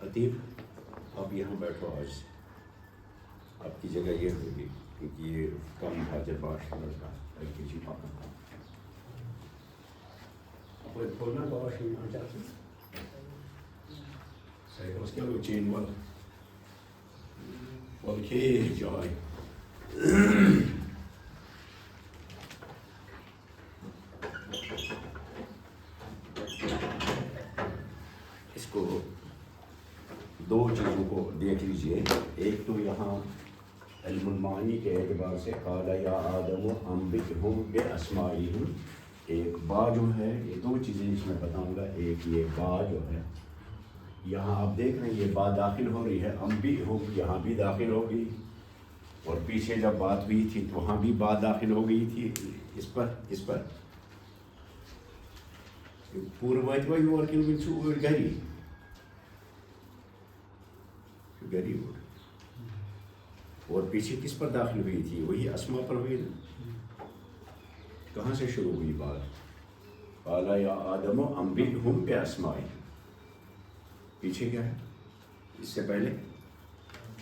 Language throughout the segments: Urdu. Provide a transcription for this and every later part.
عتیق آپ یہاں بیٹھو، آج آپ کی جگہ یہ ہوگی کیونکہ یہ کم حاجت باش لڑکا کسی پاک کھولنا باش نہیں چاہتے صحیح اس کے وہ چین والا اوکے جائے اس کو دو چیزوں کو دیکھ لیجئے. ایک تو یہاں علم المعانی کے اعتبار سے قال یا آدم انبئہم باسمائہم، ایک با جو ہے، یہ دو چیزیں اس میں بتاؤں گا. ایک یہ با جو ہے یہاں آپ دیکھ رہے ہیں یہ با داخل ہو رہی ہے، انبئہم یہاں بھی داخل ہو گئی، اور پیچھے جب بات ہوئی تھی تو وہاں بھی با داخل ہو گئی تھی. اس پر پورے اور گھری اور پیچھے کس پر داخل ہوئی تھی؟ وہی اسماء پر ہوئی. کہاں سے شروع ہوئی بات؟ قال یا آدم انبئہم باسمائہم. پیچھے کیا ہے؟ اس سے پہلے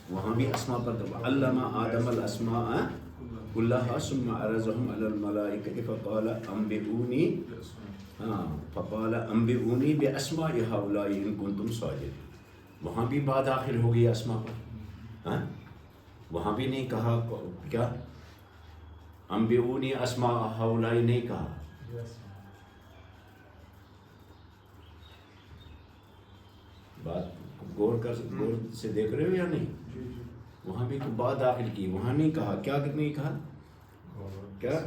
وہاں بھی اسماء پر دبا. علم آدم الاسماء کلھا ثم عرضهم علی الملائکۃ فقال انبئونی باسماء ہؤلاء ان کنتم صادقین. وہاں بھی با داخل ہو گئی اسماء پر. وہاں بھی نہیں کہا کیا انبئونی اسماء ہؤلاء نہیں کہا. بات غور سے دیکھ رہے ہو یا نہیں؟ وہاں بھی تو با داخل کی، وہاں نہیں کہا. کیا نہیں کہا؟ کیا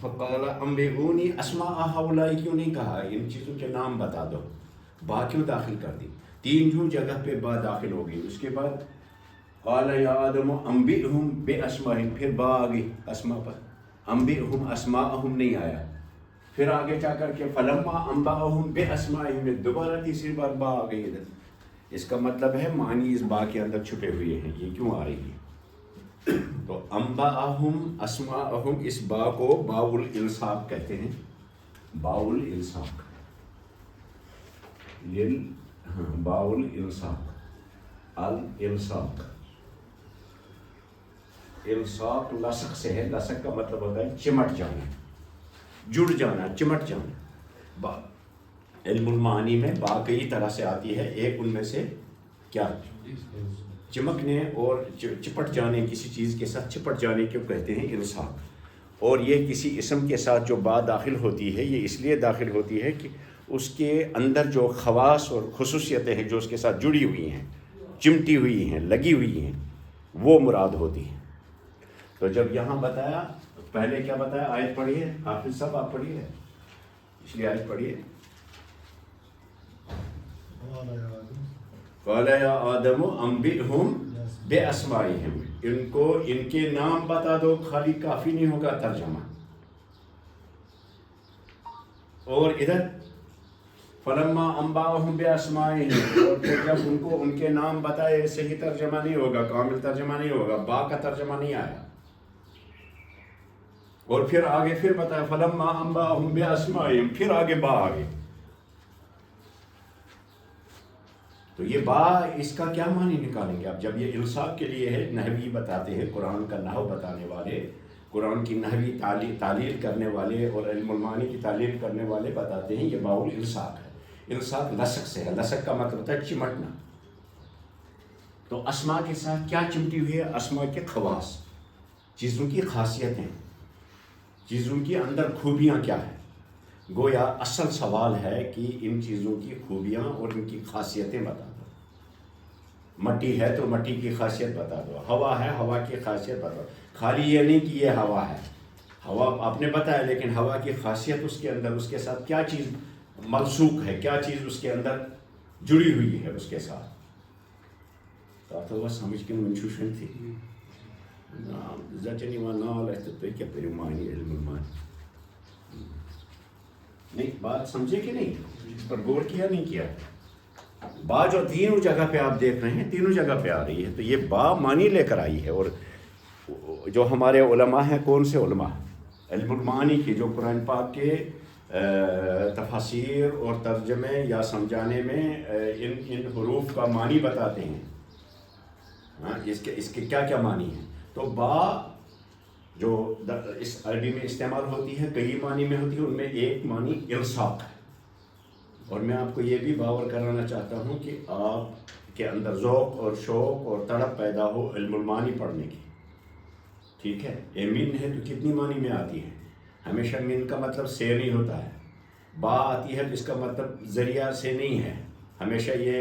فقال انبئونی اسماء ہؤلاء کیوں نہیں کہا؟ ان چیزوں کے نام بتا دو. با کیوں داخل کر دی؟ تین جگہ پہ با داخل ہو گئی. اس کے بعد قال یا آدم انبئہم باسمائہم، پھر با آ گئی اسماء پر. انبئہم اسماءہم نہیں آیا. پھر آگے جا کر کے فلما انبأہم باسمائہم، دوبارہ تیسری بار با آ گئی ادھر. اس کا مطلب ہے معنی اس با کے اندر چھپے ہوئے ہیں. یہ کیوں آ رہی ہے؟ تو انبأہم اسماءہم، اس با کو باء الالصاق کہتے ہیں. باء الالصاق باء الالصاق، الالصاق الصاق لصق سے ہے. لصق کا مطلب ہوتا ہے چمٹ جانا، جڑ جانا، چمٹ جانا. با علم المعانی میں با کئی طرح سے آتی ہے. ایک ان میں سے کیا چمکنے اور چپٹ جانے، کسی چیز کے ساتھ چپٹ جانے کو کہتے ہیں الصاق. اور یہ کسی اسم کے ساتھ جو با داخل ہوتی ہے یہ اس لیے داخل ہوتی ہے کہ اس کے اندر جو خواص اور خصوصیتیں ہیں جو اس کے ساتھ جڑی ہوئی ہیں، چمٹی ہوئی ہیں، لگی ہوئی ہیں، وہ مراد ہوتی ہیں. تو جب یہاں بتایا، پہلے کیا بتایا؟ آیت پڑھیے حافظ صاحب، آپ پڑھیے، اس لیے آیت پڑھیے. قال یا آدم انبئہم باسمائہم، ان کو ان کے نام بتا دو. خالی کافی نہیں ہوگا ترجمہ. اور ادھر فلما انبأہم باسمائہم، اور پھر جب ان کو ان کے نام بتائے، صحیح ترجمہ نہیں ہوگا، کامل ترجمہ نہیں ہوگا، با کا ترجمہ نہیں آیا. اور پھر آگے پھر بتایا فلما انبأہم باسمائہم، پھر آگے با آگے. تو یہ با اس کا کیا معنی نکالیں گے آپ؟ جب یہ الصاق کے لیے ہے، نحوی بتاتے ہیں، قرآن کا نحو بتانے والے، قرآن کی نحوی تعلیل کرنے والے اور علم المعانی کی تعلیل کرنے والے بتاتے ہیں یہ باء الالصاق ہے. الصاق لصق سے ہے. لصق کا مطلب ہوتا ہے چمٹنا. تو اسماء کے ساتھ کیا چمٹی ہوئی ہے؟ اسماء کے خواص، چیزوں کی خاصیتیں، چیزوں کی اندر خوبیاں کیا ہیں. گویا اصل سوال ہے کہ ان چیزوں کی خوبیاں اور ان کی خاصیتیں بتا دو. مٹی ہے تو مٹی کی خاصیت بتا دو. ہوا ہے، ہوا کی خاصیت بتا دو. خالی یہ نہیں کہ یہ ہوا ہے، ہوا آپ نے بتایا، لیکن ہوا کی خاصیت اس کے اندر، اس کے ساتھ کیا چیز ملصوق ہے، کیا چیز اس کے اندر جڑی ہوئی ہے اس کے ساتھ. تو وہ سمجھ کے منشوشن تھی زچنی و نال ہے کیا پھر معنی علم المعانی نہیں. بات سمجھے کہ نہیں؟ اس پر غور کیا نہیں کیا؟ با جو تینوں جگہ پہ آپ دیکھ رہے ہیں، تینوں جگہ پہ آ رہی ہے. تو یہ با معنی لے کر آئی ہے. اور جو ہمارے علماء ہیں، کون سے علماء؟ علم المعانی کی جو قرآن پاک کے تفاسیر اور ترجمے یا سمجھانے میں ان حروف کا معنی بتاتے ہیں. ہاں اس کے کیا کیا معنی ہیں. تو با جو اس عربی میں استعمال ہوتی ہے کئی معنی میں ہوتی ہے، ان میں ایک معنی الصاق ہے. اور میں آپ کو یہ بھی باور کرانا چاہتا ہوں کہ آپ کے اندر ذوق اور شوق اور تڑپ پیدا ہو علم المعانی پڑھنے کی. ٹھیک ہے. یہ من ہے تو کتنی معنی میں آتی ہے. ہمیشہ من کا مطلب سے نہیں ہوتا ہے. با آتی ہے تو اس کا مطلب ذریعہ سے نہیں ہے. ہمیشہ یہ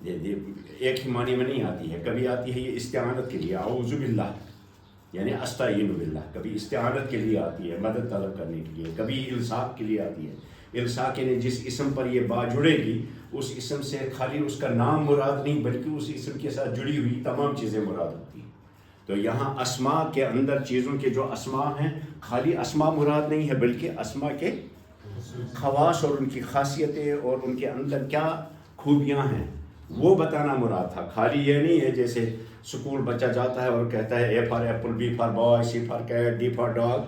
ایک ہی معنی میں نہیں آتی ہے. کبھی آتی ہے یہ استعانت کے لیے، اعوذ باللہ یعنی استعین باللہ. کبھی استعانت کے لیے آتی ہے، مدد طلب کرنے کے لیے. کبھی الصاق کے لیے آتی ہے. الصاق یعنی جس اسم پر یہ با جڑے گی اس اسم سے خالی اس کا نام مراد نہیں بلکہ اس اسم کے ساتھ جڑی ہوئی تمام چیزیں مراد ہوتی ہیں. تو یہاں اسماء کے اندر چیزوں کے جو اسماء ہیں خالی اسماء مراد نہیں ہے بلکہ اسماء کے خواص اور ان کی خاصیتیں اور ان کے اندر کیا خوبیاں ہیں وہ بتانا مراد تھا. خالی یہ نہیں ہے جیسے اسکول بچہ جاتا ہے اور کہتا ہے A for apple, B for boy, C for cat, D for dog.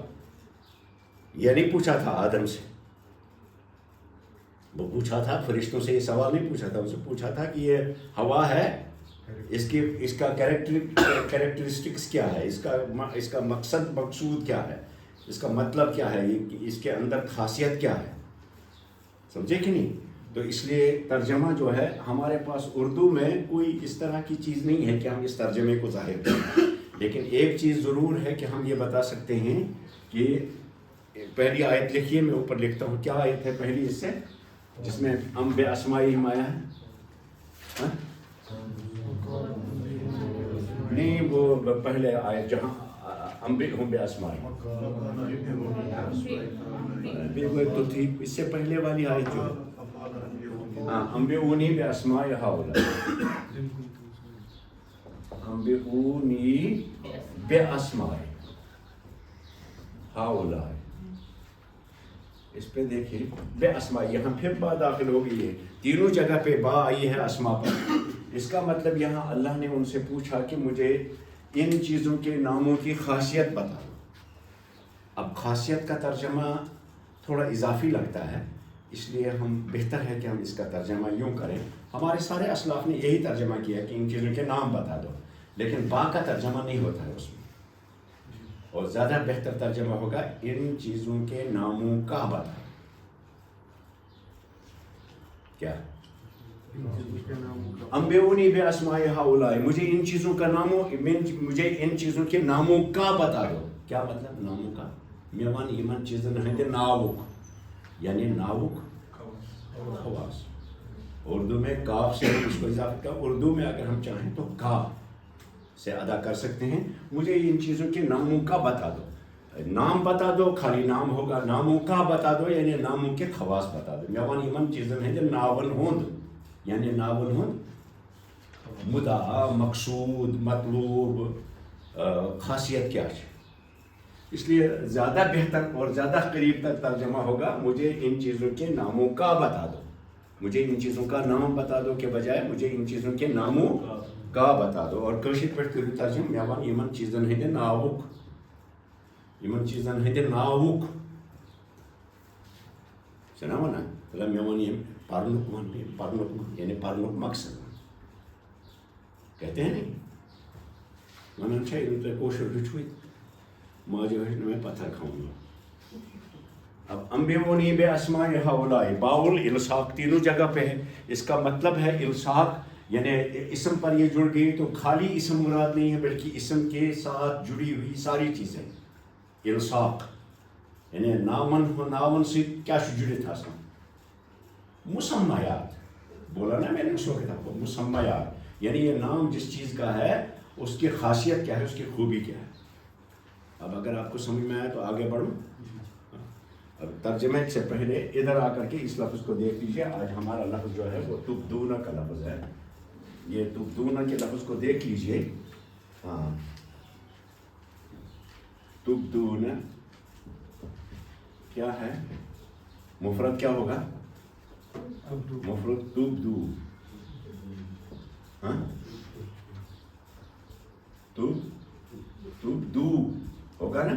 یہ نہیں پوچھا تھا آدم سے. وہ پوچھا تھا فرشتوں سے، یہ سوال نہیں پوچھا تھا. اسے پوچھا تھا کہ یہ ہوا ہے، اس کا کریکٹرسٹکس کیا ہے، اس کا مقصود کیا ہے، اس کا مطلب کیا ہے، اس کے اندر خاصیت کیا ہے. سمجھے کہ نہیں. تو اس لیے ترجمہ جو ہے ہمارے پاس اردو میں کوئی اس طرح کی چیز نہیں ہے کہ ہم اس ترجمے کو ظاہر کریں. لیکن ایک چیز ضرور ہے کہ ہم یہ بتا سکتے ہیں کہ پہلی آیت لکھیے، میں اوپر لکھتا ہوں. کیا آیت ہے پہلی اس سے جس میں ام بے اسمائہم آیا ہے؟ نہیں، وہ پہلے آیت جہاں ام بے اسمائہم تو تھی، اس سے پہلے والی آیت جو ہاں انبئونی بے اسماء ہؤلاء، انبئونی بے اسماء ہؤلاء. اس پہ دیکھیے بے اسماء، یہاں پھر با داخل ہو گئی ہے. تینوں جگہ پہ با آئی ہے اسماء پر. اس کا مطلب یہاں اللہ نے ان سے پوچھا کہ مجھے ان چیزوں کے ناموں کی خاصیت بتا دو. اب خاصیت کا ترجمہ تھوڑا اضافی لگتا ہے، اس لیے ہم بہتر ہے کہ ہم اس کا ترجمہ یوں کریں. ہمارے سارے اسلاف نے یہی ترجمہ کیا کہ ان چیزوں کے نام بتا دو، لیکن با کا ترجمہ نہیں ہوتا ہے اس میں. اور زیادہ بہتر ترجمہ ہوگا ان چیزوں کے ناموں کا بتا. کیا انبئونی بے اسماء ہؤلاء، مجھے ان چیزوں کا مجھے ان چیزوں کے ناموں کا بتا دو. کیا مطلب ناموں کا؟ میوان ایمان چیزن ہندے ناوک یعنی ناوک خواص. اردو میں کاف سے اس کو اضافہ کیا. اردو میں اگر ہم چاہیں تو کا سے ادا کر سکتے ہیں. مجھے ان چیزوں کے ناموں کا بتا دو. نام بتا دو، خالی نام ہوگا. ناموں کا بتا دو یعنی ناموں کے خواص بتا دو. میوان ایمان چیزن ہندے ناول ہوند یعنی ناول ہوند مدعا، مقصود، مطلوب، خاصیت کیا ہے. اس لیے زیادہ بہتر اور زیادہ قریب تک ترجمہ ہوگا مجھے ان چیزوں کے ناموں کا بتا دو. مجھے ان چیزوں کا نام بتا دو کے بجائے مجھے ان چیزوں کے ناموں کا بتا دو. اور کشیر پہ ترجمہ میوان ایمان چیزن ہندے ناوک، ایمان چیزن ہندے ناوک سنا نا. میوان یہ پرنک یعنی پرنک مقصد کہتے ہیں نہیں. ونان چھا ییٚلہِ تۄہہِ کٲشُر ہیٚچھوٕے ماجہِ ہیٚچھ میں پتھر کھاؤں گا. اب انبئونی بے اسماء ہؤلاء، باول الصاق تینوں جگہ پہ ہے. اس کا مطلب ہے الصاق یعنی اسم پر یہ جڑ گئی تو خالی اسم مراد نہیں ہے بلکہ اسم کے ساتھ جڑی ہوئی ساری چیزیں. الصاق یعنی ناون سے کیا جڑت آسان. مسمیات بولا نا میں نے اس وقت آپ کو، مسمیات یعنی یہ نام جس چیز کا ہے اس کی خاصیت کیا ہے، اس کی خوبی کیا ہے. اب اگر آپ کو سمجھ میں آئے تو آگے بڑھوں. اب ترجمے سے پہلے ادھر آ کر کے اس لفظ کو دیکھ لیجیے. آج ہمارا لفظ جو ہے وہ تبدون کا لفظ ہے. یہ تبدون کے لفظ کو دیکھ لیجیے. ہاں تبدون کیا ہے، مفرد کیا ہوگا؟ مفرد تبدو. ہاں تبدو ہوگا نا.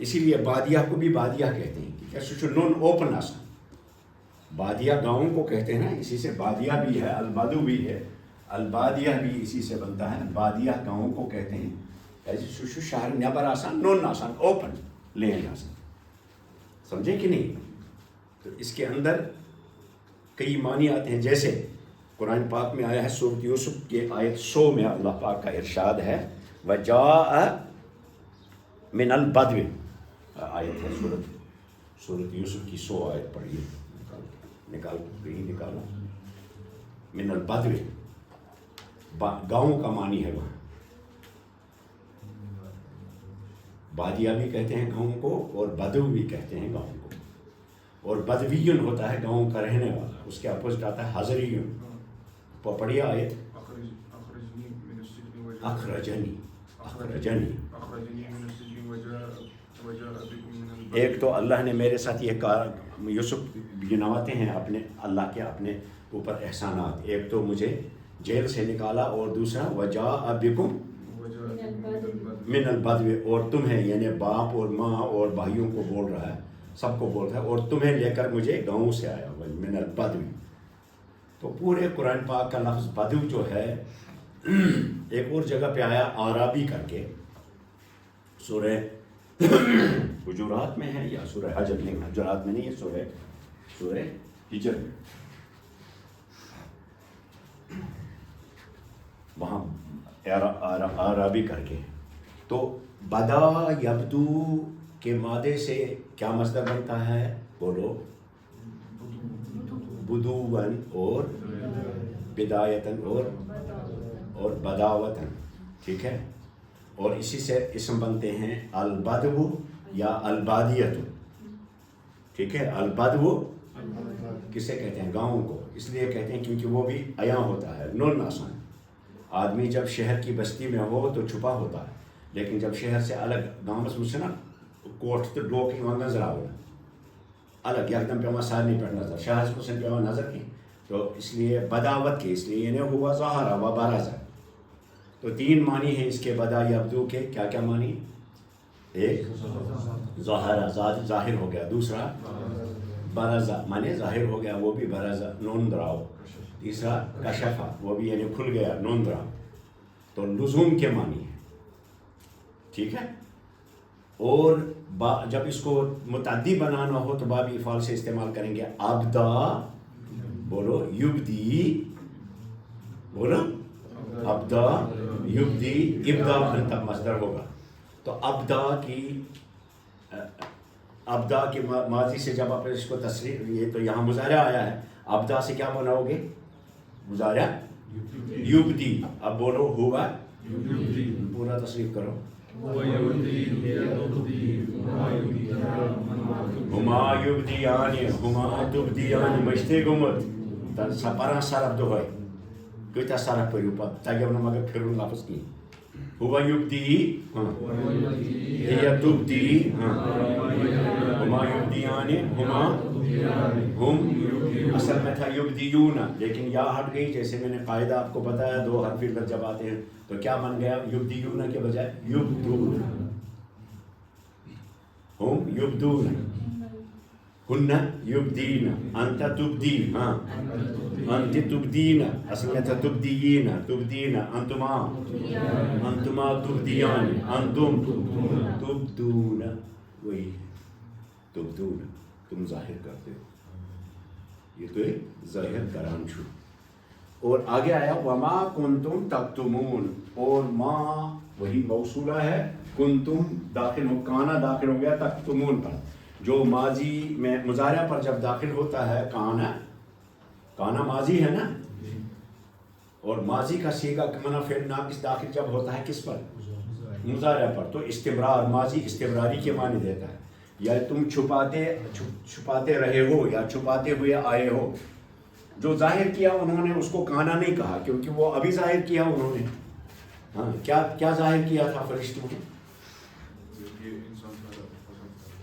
اسی لیے بادیہ کو بھی بادیہ کہتے ہیں، کیونکہ نون اوپن آسان بادیہ گاؤں کو کہتے ہیں نا، اسی سے بادیہ بھی ہے، البادو بھی ہے، البادیہ بھی اسی سے بنتا ہے، بادیہ گاؤں کو کہتے ہیں. ایسے شہر نیبر آسان نون آسان اوپن لینڈ آسان، سمجھے کہ نہیں؟ تو اس کے اندر کئی معنی آتے ہیں، جیسے قرآن پاک میں آیا ہے سورۃ یوسف کے آیت 100 میں اللہ پاک کا ارشاد ہے وَجَاءَ مِنَ الْبَدْوِ، آیت ہے سورۃ یوسف کی 100 آیت پڑھیے، نکالو من البدو، گاؤں کا معنی ہے وہاں. بادیہ بھی کہتے ہیں گاؤں کو اور بدو بھی کہتے ہیں گاؤں کو. اور بدویون ہوتا ہے گاؤں کا رہنے والا، اس کے اپوزٹ آتا ہے حضریون. پڑھیے آیت اخرجنی. ایک تو اللہ نے میرے ساتھ یہ کہا، یوسف گنواتے ہیں اپنے اللہ کے اپنے اوپر احسانات، ایک تو مجھے جیل سے نکالا، اور دوسرا وجاء بکم من البدو، اور تمہیں یعنی باپ اور ماں اور بھائیوں کو بول رہا ہے، سب کو بول رہا ہے، اور تمہیں لے کر مجھے گاؤں سے آیا من البدو. تو پورے قرآن پاک کا لفظ بدو جو ہے ایک اور جگہ پہ آیا آرابی کر کے، سورہ حجرات میں ہے یا سورہ حجر میں، حجرات میں نہیں ہے، سورہ ہجر میں، وہاں آرابی کر کے. تو بدا یبدو کے مادے سے کیا مصدر بنتا ہے؟ بولو. بدوًا اور بدایتاً اور بداوتاً، ٹھیک ہے. اور اسی سے اسم بنتے ہیں البدو یا البادیت، ٹھیک ہے. البدو کسے کہتے ہیں؟ گاؤں کو. اس لیے کہتے ہیں کیونکہ وہ بھی عیاں ہوتا ہے، نون آسان. آدمی جب شہر کی بستی میں ہو تو چھپا ہوتا ہے، لیکن جب شہر سے الگ گامس مجھ سے نا کوٹ تو ڈوک یوان نظر آؤ الگ یک دم پیوان سارنی پر نظر، شہر سے پیوان نظر کی. تو اس لیے بداوت کی، اس لیے یعنی ہوا ظاہرہ و برازہ. تو 3 معنی ہیں اس کے بدا یبدو کے. کیا کیا معنی؟ ایک ظاہرہ، ظاہر ہو گیا. دوسرا برازہ معنی ظاہر ہو گیا، وہ بھی برازہ نون دراؤ. تیسرا کشفہ، وہ بھی یعنی کھل گیا، نون دراؤ. تو لزوم کے معنی ہے، ٹھیک ہے. اور جب اس کو متعدی بنانا ہو تو باب افعال سے استعمال کریں گے. ابدا، بولو یبدی، بولو ابدا یبدی، ابدا انت مصدر ہوگا. تو ابدا کی ماضی سے جب آپ اس کو تصریح، یہ تو یہاں مضارع آیا ہے، ابدا سے کیا بناؤ گے؟ مضارع یبدی. اب بولو ہوا، پورا تصریف کرو. ہما یبدیان، ہما تبدیان مشتے گمت پران صرف دہائی کتا صرف پریو پت تگیو نا مگر پھرون لفظ کی. ہوا یبدی، ہی تبدی، ہما یبدیان، ہما ہم، اصل میں تھا یبدیون، لیکن یا ہٹ گئی. جیسے میں نے قاعدہ آپ کو بتایا 2 حرفی لفظ جب آتے ہیں تو کیا بن گیا؟ یبدیون کے بجائے یبدون. ہم یبدون، ہن یبدین، انت تبدین، ہاں انت تبدین، اصل میں تھا تبدیین، انتما تبدیان، انتم تبدون، وہی تبدون، تم ظاہر کرتے ہو. یہ تو ایک ظاہر کران چھو. اور آگے آیا وما کنتم تکتمون، اور ما وہی موصولہ ہے، کنتم داخل ہو، کانا داخل ہو گیا تکتمون پر. جو ماضی میں مضارع پر جب داخل ہوتا ہے کانا ماضی ہے نا، اور ماضی کا صیغہ منع فعل ناقص داخل جب ہوتا ہے کس پر؟ مضارع پر. تو استمرار، ماضی استمراری کے معنی دیتا ہے. یا تم چھپاتے رہے ہو یا چھپاتے ہوئے آئے ہو. جو ظاہر کیا انہوں نے اس کو کانا نہیں کہا، کیونکہ وہ ابھی ظاہر کیا انہوں نے. ہاں کیا ظاہر کیا تھا فرشتوں نے؟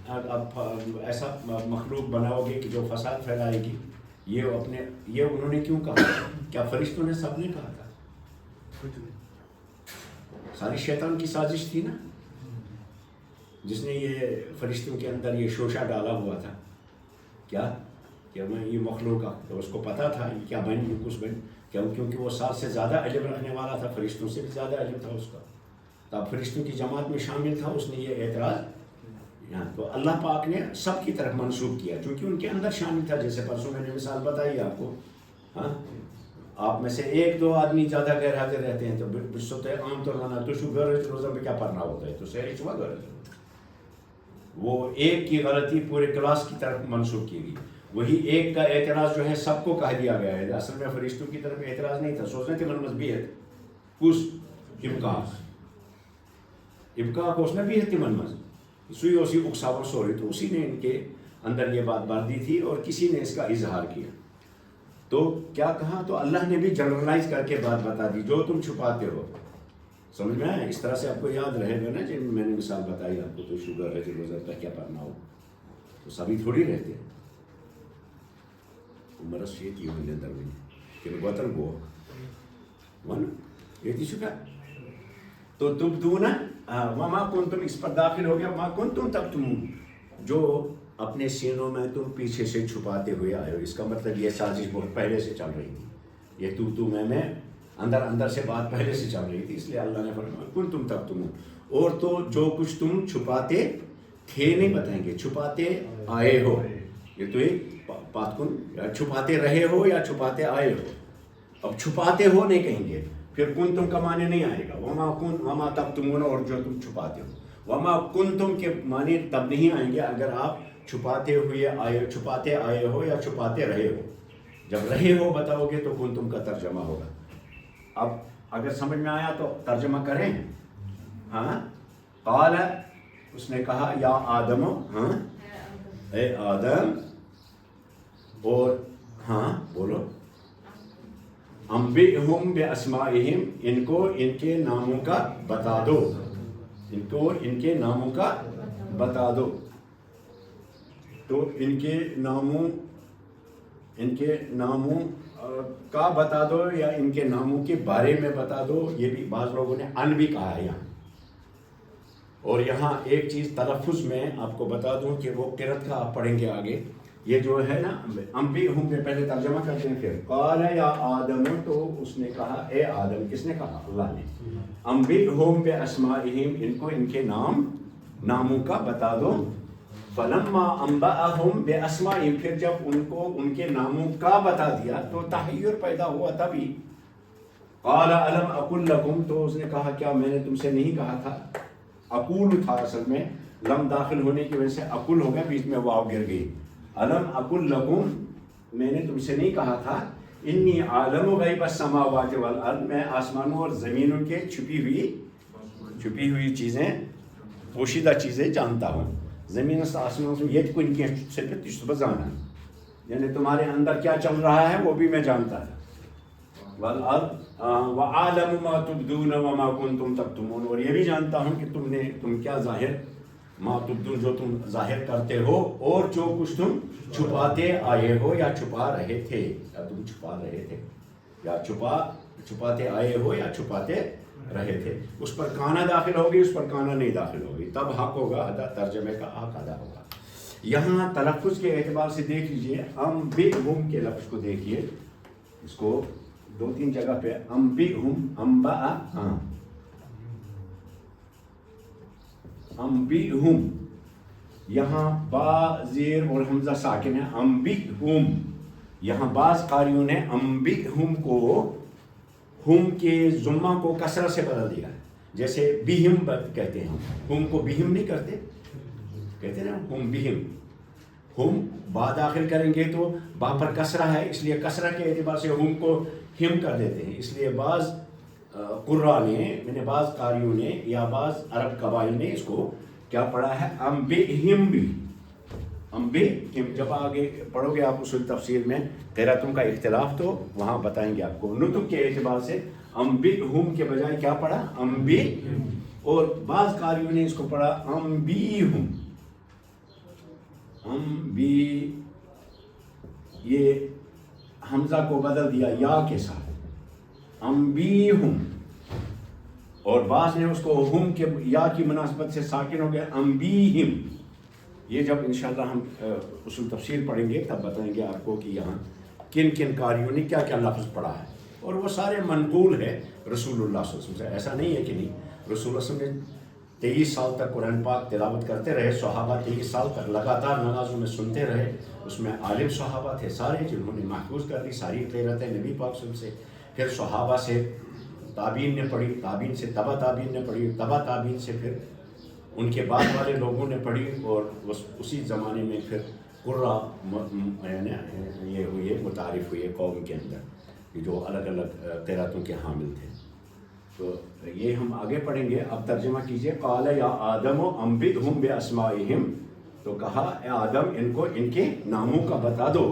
اب ایسا مخلوق بناؤ گے کہ جو فساد پھیلائے گی. یہ انہوں نے کیوں کہا؟ کیا فرشتوں نے سب نے کہا تھا؟ ساری شیطان کی سازش تھی نا. جس نے یہ فرشتوں کے اندر یہ شوشہ ڈالا ہوا تھا کیا کہ میں یہ مخلوق کا، تو اس کو پتہ تھا یہ کیا بن یہ کچھ بن، کیونکہ وہ ساتھ سے زیادہ علم رکھنے والا تھا، فرشتوں سے بھی زیادہ علم تھا اس کا، تب فرشتوں کی جماعت میں شامل تھا، اس نے یہ اعتراض یہاں تو اللہ پاک نے سب کی طرف منسوخ کیا چونکہ ان کے اندر شامل تھا. جیسے پرسوں میں نے مثال بتائی آپ کو، ہاں آپ میں سے ایک دو آدمی زیادہ غیر حاضر رہتے ہیں تو بستے عام طور پر تو شو گھر روزہ میں کیا پڑھنا ہوتا ہے تو سہری چوا گھر، وہ ایک کی غلطی پورے کلاس کی طرف منسوخ کی گئی. وہی ایک کا اعتراض جو ہے سب کو کہہ دیا گیا ہے. اصل میں فرشتوں کی طرف اعتراض نہیں تھا، سوچنے تھے من مذبیت کس ابقا کو اس نے بھی ہے من مز سوئی اسی اکساور سوری، تو اسی نے ان کے اندر یہ بات بھر دی تھی اور کسی نے اس کا اظہار کیا. تو کیا کہا، تو اللہ نے بھی جنرلائز کر کے بات بتا دی جو تم چھپاتے ہو. سمجھ میں آیا؟ اس طرح سے آپ کو یاد رہے گا نا جب میں نے مثال بتائی آپ کو، تو شوگر ہے روزہ کا کیا پڑھنا ہو تو سبھی تھوڑی رہتے ہیں. مرض شیتی ہونے اندر میں کہ وطن کو ون یہ شکا تو تم دو نا وما کنتم اس پر داخل ہو گیا، وما کنتم تب تم جو اپنے سینوں میں تم پیچھے سے چھپاتے ہوئے آئے ہو. اس کا مطلب یہ سازش بہت پہلے سے چل رہی تھی، یہ تو میں اندر سے بات پہلے سے چل رہی تھی. اس لیے اللہ نے فرمایا کنتم تب تم، اور تو جو کچھ تم چھپاتے تھے نہیں بتائیں گے، چھپاتے آئے ہو. یہ تو ایک بات کن یا چھپاتے رہے ہو یا چھپاتے آئے ہو. اب چھپاتے ہو نہیں کہیں گے، پھر کنتم کا معنی نہیں آئے گا. وما تکتمون، اور جو تم چھپاتے ہو. وما کنتم کے معنی تب نہیں آئیں گے اگر آپ چھپاتے آئے ہو یا چھپاتے رہے ہو. جب رہے ہو بتاؤ گے تو کنتم کا ترجمہ ہوگا. اب اگر سمجھ میں آیا تو ترجمہ کریں. ہاں قال، اس نے کہا یا آدم، ہاں اے آدم، اور ہاں بولو انبئہم باسمائہم، ان کو ان کے ناموں کا بتا دو، ان کو ان کے ناموں کا بتا دو. تو ان کے ناموں کا بتا دو یا ان کے ناموں کے بارے میں بتا دو. یہ بھی بعض لوگوں نے ان بھی کہا ہے یہاں. اور یہاں ایک چیز تلفظ میں آپ کو بتا دوں کہ وہ قرأت کا آپ پڑھیں گے آگے. یہ جو ہے نا انبئہم میں پہلے ترجمہ کرتے ہیں، پھر قال یا آدم، تو اس نے کہا اے آدم. کس نے کہا؟ اللہ نے. انبئہم باسمائہم، ان کو ان کے ناموں کا بتا دو. فلما انبأہم باسمائہم، پھر جب ان کو ان کے ناموں کا بتا دیا تو تحیر پیدا ہوا. تبھی قال الم اقل لکم، تو اس نے کہا کیا میں نے تم سے نہیں کہا تھا. اقول تھا اصل میں، لم داخل ہونے کی وجہ سے اقول ہو گیا، بیچ میں واو گر گئی. الم اقل لکم، میں نے تم سے نہیں کہا تھا انی عالم غیب السماوات والارض، میں آسمانوں اور زمینوں کے چھپی ہوئی چیزیں، پوشیدہ چیزیں جانتا ہوں. زمین سے آسمانوں سے یہ کوئی کی صرف بزانا، یعنی تمہارے اندر کیا چل رہا ہے وہ بھی میں جانتا ہوں. والارض وعالم ما تبدون وما کنتم تکتمون، اور یہ بھی جانتا ہوں کہ تم کیا ظاہر، ما تبدون جو تم ظاہر کرتے ہو، اور جو کچھ تم چھپاتے آئے ہو یا چھپا رہے تھے، یا تم چھپا رہے تھے یا چھپاتے آئے ہو یا چھپاتے رہے تھے. اس پر کانا داخل ہوگی، اس پر کانا نہیں داخل ہوگی، تب حق ہوگا، ترجمے کا حق ادا ہوگا. یہاں تلفظ کے اعتبار سے دیکھ لیجئے، انبئہم کے لفظ کو دیکھیے، اس کو دو تین جگہ پہ انبئہم، انبئہم، یہاں با زیر اور حمزہ ساکن ہے. انبئہم، یہاں بعض قاریوں نے انبئہم کو ہم کے ضمہ کو کسرہ سے بدل دیا ہے. جیسے بہم کہتے ہیں، ہم کو بہم نہیں کہتے نا، ہم بہم. ہم با داخل کریں گے تو با پر کسرہ ہے، اس لیے کسرہ کے اعتبار سے ہم کو ہم کر دیتے ہیں. اس لیے بعض قراء نے، بعض قاریوں نے یا بعض عرب قبائل نے اس کو کیا پڑھا ہے انبئہم بھی. انبئہم جب آگے پڑھو گے آپ اصول تفسیر میں قرأتوں کا اختلاف تو وہاں بتائیں گے آپ کو. نطق کے اعتبار سے انبئہم کے بجائے کیا پڑھا انبئہم، اور بعض قاریوں نے اس کو پڑھا انبئہم. یہ حمزہ کو بدل دیا یا کے ساتھ انبئہم، اور بعض نے اس کو ہم کے یا کی مناسبت سے ساکن ہو گیا انبیہم. یہ جب انشاءاللہ ہم اصول تفسیر پڑھیں گے تب بتائیں گے آپ کو کہ یہاں کن کن کاریوں نے کیا کیا لفظ پڑھا ہے، اور وہ سارے منقول ہے رسول اللہ صلی اللہ علیہ وسلم سے. ایسا نہیں ہے کہ نہیں، رسول اللہ صلی اللہ علیہ وسلم نے 23 سال تک قرآن پاک تلاوت کرتے رہے، صحابہ 23 سال تک لگاتار نمازوں میں سنتے رہے. اس میں عالم صحابہ تھے سارے جنہوں نے محفوظ کر لی ساری قرأتیں نبی پاک صلی اللہ علیہ وسلم سے. پھر صحابہ سے تابعین نے پڑھی، تابعین سے تبا تابعین نے پڑھی، تبا تابعین سے پھر ان کے بعد والے لوگوں نے پڑھی، اور اسی زمانے میں پھر قرہ یہ ہوئے، متعارف ہوئے قوم کے اندر جو الگ الگ قرأتوں کے حامل تھے. تو یہ ہم آگے پڑھیں گے. اب ترجمہ کیجئے. قال یا آدم انبئہم باسمائہم، تو کہا اے آدم ان کو ان کے ناموں کا بتا دو.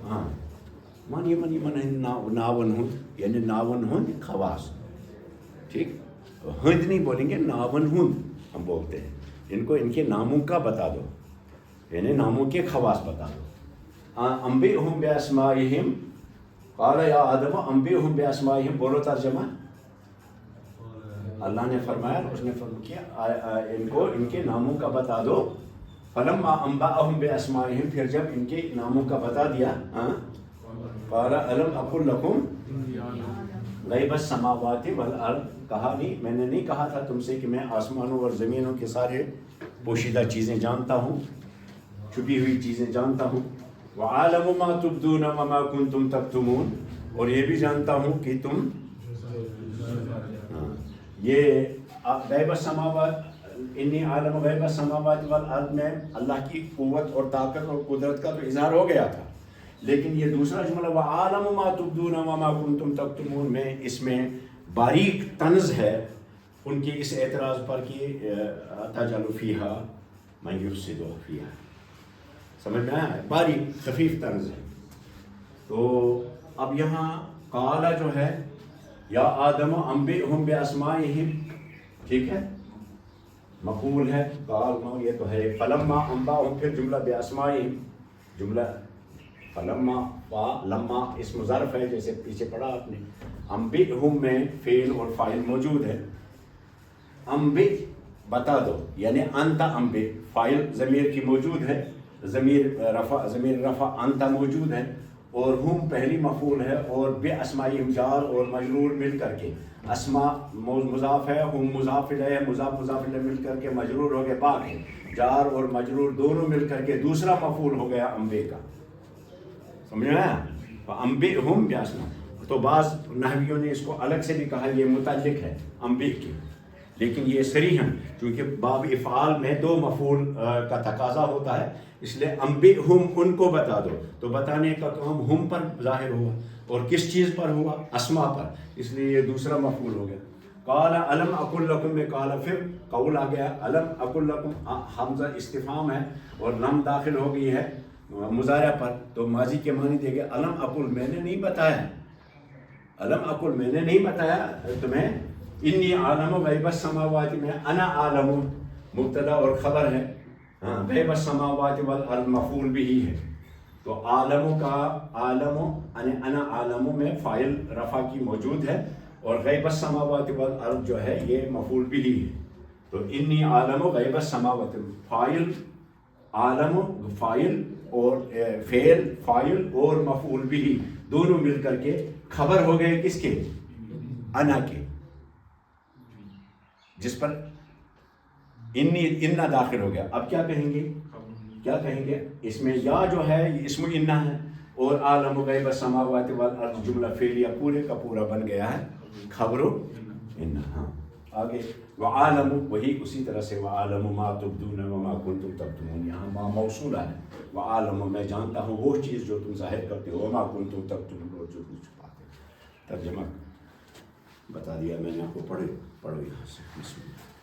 ہاں ناون ہند، یعنی ناون ہند خواص، ٹھیک، ہند نہیں بولیں گے، ناون ہند ہم بولتے ہیں. ان کو ان کے ناموں کا بتا دو، یعنی ناموں کے خواص بتا دو. انبئہم باسمائہم، قال یا آدم انبئہم باسمائہم، بولو ترجمہ. اللہ نے فرمایا، اس نے فرمایا ان کو ان کے ناموں کا بتا دو. فلما انبأہم باسمائہم، پھر جب ان کے ناموں کا بتا دیا، قال الم اقل لکم غیب السماوات والارض، کہا نہیں، میں نے نہیں کہا تھا تم سے کہ میں آسمانوں اور زمینوں کے سارے پوشیدہ چیزیں جانتا ہوں، چھپی ہوئی چیزیں جانتا ہوں. وعالم ما تبدون وما کنتم تکتمون، اور یہ بھی جانتا ہوں کہ تم یہ غیب السماوات، انی عالم غیب السماوات والارض میں اللہ کی قوت اور طاقت اور قدرت کا تو اظہار ہو گیا تھا، لیکن یہ دوسرا جملہ وعالم ما تبدون وما کنتم تکتمون میں اس میں باریک طنز ہے ان کے اس اعتراض پر کہ اتجعل فیہا من یفسد فیہا. سمجھ میں آیا؟ باریک خفیف طنز ہے. تو اب یہاں قال جو ہے یا آدم انبئہم باسمائہم، ٹھیک ہے، مقول ہے. قال یہ تو ہے. فلما انبأہم، پھر جملہ باسمائہم، جملہ فلما لما اسم ظرف ہے جیسے پیچھے پڑھا آپ نے. انبئہم میں فعل اور فاعل موجود ہے. انبئ بتا دو، یعنی انت انبئ، فاعل ضمیر کی موجود ہے، ضمیر رفع انت موجود ہے، اور ہم پہلی مفعول ہے، اور باسمائہم جار اور مجرور مل کر کے، اسماء مضاف ہے، ہم مضاف الیہ، مضاف الیہ مل کر کے مجرور ہو گئے. باقی جار اور مجرور دونوں مل کر کے دوسرا مفعول ہو گیا انبئ کا. سمجھ میں آیا؟ انبئہم باسمائہم. تو بعض نحویوں نے اس کو الگ سے بھی کہا یہ متعلق ہے انبئ کی، لیکن یہ صریحاً چونکہ باب افعال میں دو مفعول کا تقاضا ہوتا ہے، اس لیے انبئہم ان کو بتا دو. تو بتانے کا کام ہم پر ظاہر ہوا، اور کس چیز پر ہوا؟ اسماء پر، اس لیے یہ دوسرا مفعول ہو گیا. قال الم اقل لکم میں قال پھر قول آ گیا. الم اقل لکم حمزہ استفہام ہے اور لم داخل ہو گئی ہے مضارع پر، تو ماضی کے معنی دے گئے. الم اقل میں نے نہیں بتایا، الم اقل میں نے نہیں بتایا تمہیں. انی عالم غیب السماوات میں انا عالم مبتدا اور خبر ہے، غیب السماوات والارض مفعول بھی ہے. تو عالم کا عالم انا عالم میں فاعل رفع کی موجود ہے، اور غیب السماوات والارض جو ہے یہ مفعول بھی ہے. تو انی عالم غیب السماوات، فاعل عالم فاعل اور فاعل اور مفعول بھی دونوں مل کر کے خبر ہو گئے کس کے؟ انا کے، جس پر انا داخل ہو گیا. اب کیا کہیں گے؟ کیا کہیں گے؟ اس میں یا جو ہے یہ اسم انا ہے، اور عالم غیب السماوات والارض جملہ فعلیہ پورے کا پورا بن گیا ہے خبر انا. ہاں آگے وعالم، وہی اسی طرح سے وعالم ما تبدون وما کنتم تکتمون، یہاں ما موصولہ ہے. وعالم میں جانتا ہوں وہ چیز جو تم ظاہر کرتے ہو، وما کنتم تکتمون جو تم چھپاتے. ترجمہ بتا دیا میں نے آپ کو. پڑھو یہاں سے. بسم اللہ.